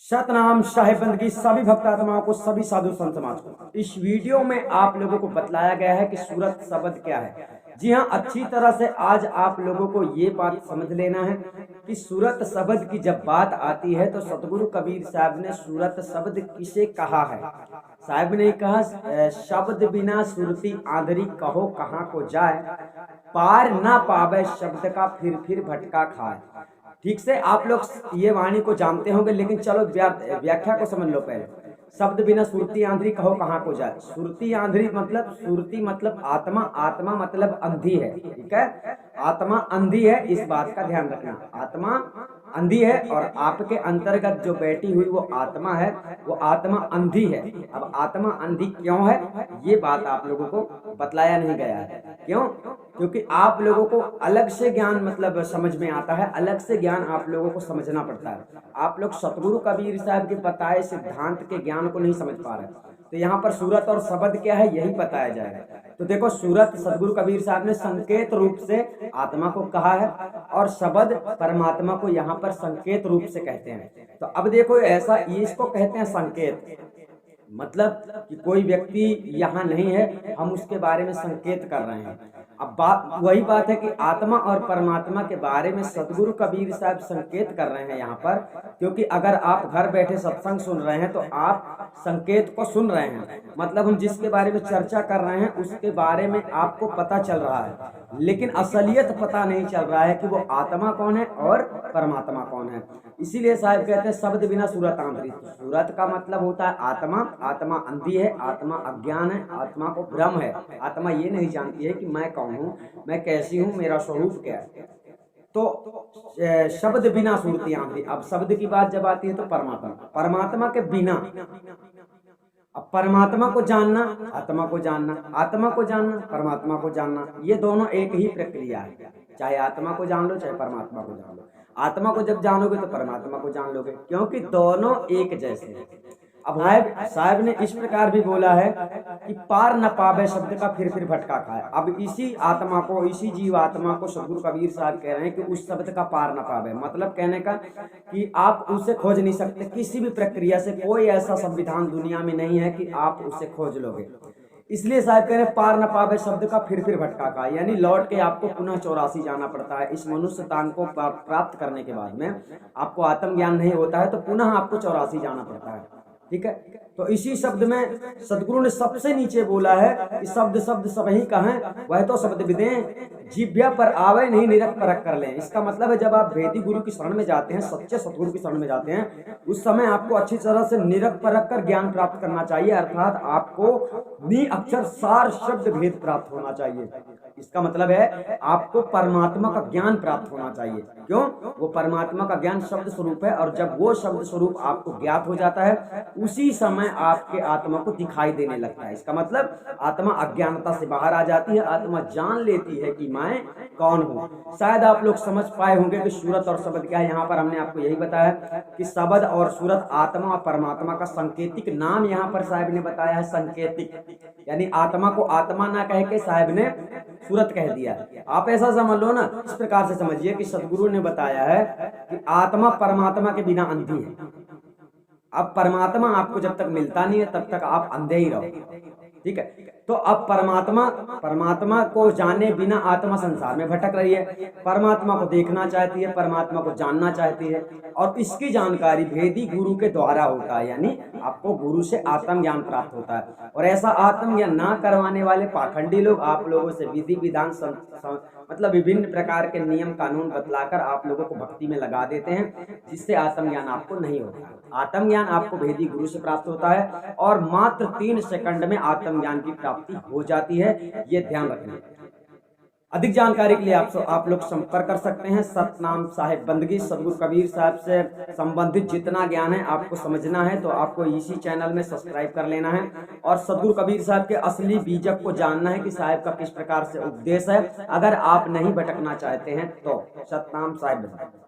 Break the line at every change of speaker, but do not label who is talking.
सतनाम साहिब बंदगी सभी भक्त आत्माओं को, सभी साधु संत समाज को। इस वीडियो में आप लोगों को बतलाया गया है कि सूरत शब्द क्या है। जी हाँ, अच्छी तरह से आज आप लोगों को ये बात समझ लेना है कि सूरत शब्द की जब बात आती है तो सतगुरु कबीर साहब ने सूरत शब्द किसे कहा है। साहब ने कहा, शब्द बिना सुरती आंधरी कहो कहाँ को जाए, पार ना पावे शब्द का फिर भटका खाए। ठीक से आप लोग ये वाणी को जानते होंगे, लेकिन चलो व्याख्या को समझ लो पहले। शब्द बिना सुरती आंधरी कहो कहाँ को जाए। सुरती आंधरी मतलब, सुरती मतलब आत्मा, आत्मा मतलब अंधी है। ठीक है, आत्मा अंधी है, इस बात का ध्यान रखना। आत्मा अंधी है और आपके अंतर्गत जो बैठी हुई वो आत्मा है, वो आत्मा अंधी है। अब आत्मा अंधी क्यों है, ये बात आप लोगों को बतलाया नहीं गया है। क्यों? क्योंकि आप लोगों को अलग से ज्ञान मतलब समझ में आता है, अलग से ज्ञान आप लोगों को समझना पड़ता है। आप लोग सतगुरु कबीर साहब के बताए सिद्धांत के ज्ञान को नहीं समझ पा रहे, तो यहाँ पर सूरत और शब्द क्या है यही बताया जाएगा। तो देखो, सूरत सतगुरु कबीर साहब ने संकेत रूप से आत्मा को कहा है और शब्द परमात्मा को यहाँ पर संकेत रूप से कहते हैं। तो अब देखो, ऐसा ये इसको कहते हैं संकेत, मतलब कि कोई व्यक्ति यहाँ नहीं है, हम उसके बारे में संकेत कर रहे हैं। अब बात वही बात है कि आत्मा और परमात्मा के बारे में सतगुरु कबीर साहब संकेत कर रहे हैं यहाँ पर, क्योंकि अगर आप घर बैठे सत्संग सुन रहे हैं तो आप संकेत को सुन रहे हैं, मतलब हम जिसके बारे में चर्चा कर रहे हैं उसके बारे में आपको पता चल रहा है, लेकिन असलियत पता नहीं चल रहा है कि वो आत्मा कौन है और परमात्मा कौन है। इसीलिए साहब कहते हैं शब्द बिना सूरत आंधरी। सूरत का मतलब होता है आत्मा, आत्मा अंधी है, आत्मा अज्ञान है, आत्मा को भ्रम है। आत्मा ये नहीं जानती है कि मैं कौन हूँ, मैं कैसी हूँ, मेरा स्वरूप क्या है। तो शब्द बिना सूरती आंधरी। अब शब्द की बात जब आती है तो परमात्मा, परमात्मा के बिना। अब परमात्मा को जानना, आत्मा को जानना, आत्मा को जानना, परमात्मा को जानना, ये दोनों एक ही प्रक्रिया है। चाहे आत्मा को जान लो, चाहे परमात्मा को जान लो। आत्मा को जब जानोगे तो परमात्मा को जान लोगे, क्योंकि दोनों एक जैसे हैं। अब साहब ने इस प्रकार भी बोला है कि पार न पावे शब्द का फिर भटका खाए। अब इसी आत्मा को, इसी जीव आत्मा को सतगुरु कबीर साहब कह रहे हैं कि उस शब्द का पार न पावे, मतलब कहने का कि आप उसे खोज नहीं सकते किसी भी प्रक्रिया से। कोई ऐसा संविधान दुनिया में नहीं है कि आप उसे खोज लोगे। इसलिए साहब कह रहे पार न पावे शब्द का फिर भटका का, यानी लौट के आपको पुनः 84 जाना पड़ता है। इस मनुष्य तान को प्राप्त करने के बाद में आपको आत्मज्ञान नहीं होता है तो पुनः आपको 84 जाना पड़ता है। ठीक है, तो इसी शब्द में सदगुरु ने सबसे नीचे बोला है कि शब्द सब ही कहें, वह तो शब्द विदें जिभ्या पर आवे नहीं निरख परख कर लें। इसका मतलब है जब आप भेदी गुरु की शरण में जाते हैं, सच्चे सतगुरु की शरण में जाते हैं, उस समय आपको अच्छी तरह से निरख परख कर ज्ञान प्राप्त करना चाहिए, अर्थात आपको नि अक्षर सार शब्द भेद प्राप्त होना चाहिए। इसका मतलब है आपको परमात्मा का ज्ञान प्राप्त होना चाहिए। क्यों? वो परमात्मा का ज्ञान शब्द स्वरूप है, और जब वो शब्द स्वरूप आपको ज्ञात हो जाता है उसी समय आपके आत्मा को दिखाई देने लगता है। इसका मतलब आत्मा अज्ञानता से बाहर आ जाती है, आत्मा जान लेती है कि मैं कौन हूँ। शायद आप लोग समझ पाए होंगे कि सूरत और शब्द क्या है। यहाँ पर हमने आपको यही बताया कि शब्द और सूरत आत्मा और परमात्मा का संकेतिक नाम यहाँ पर साहब ने बताया है, संकेतिक, यानी आत्मा को आत्मा ना कह के साहब ने सूरत कह दिया। आप ऐसा समझ लो ना, इस प्रकार से समझिए कि सतगुरु ने बताया है कि आत्मा परमात्मा के बिना अंधी है। अब परमात्मा आपको जब तक मिलता नहीं है तब तक आप अंधे ही रहो। ठीक है, तो अब परमात्मा को जाने बिना आत्मा संसार में भटक रही है। परमात्मा को देखना चाहती है, परमात्मा को जानना चाहती है, और इसकी जानकारी भेदी गुरु के द्वारा होता है, यानी आपको गुरु से आत्मज्ञान प्राप्त होता है। और ऐसा आत्मज्ञान ना करवाने वाले पाखंडी लोग आप लोगों से विधि विधान मतलब विभिन्न प्रकार के नियम कानून बतलाकर आप लोगों को भक्ति में लगा देते हैं, जिससे आत्मज्ञान आपको नहीं होता। आत्मज्ञान आपको भेदी गुरु से प्राप्त होता है और मात्र 3 सेकंड में आत्मज्ञान की प्राप्ति हो जाती है, ये ध्यान रखना। अधिक जानकारी के लिए आप लोग संपर्क कर सकते हैं। सतनाम साहिब बंदगी सतगुरु कबीर साहब से संबंधित जितना ज्ञान है आपको समझना है तो आपको इसी चैनल में सब्सक्राइब कर लेना है, और सतगुरु कबीर साहब के असली बीजक को जानना है कि साहब का किस प्रकार से उपदेश है, अगर आप नहीं भटकना चाहते हैं तो। सतनाम साहिब बंदगी।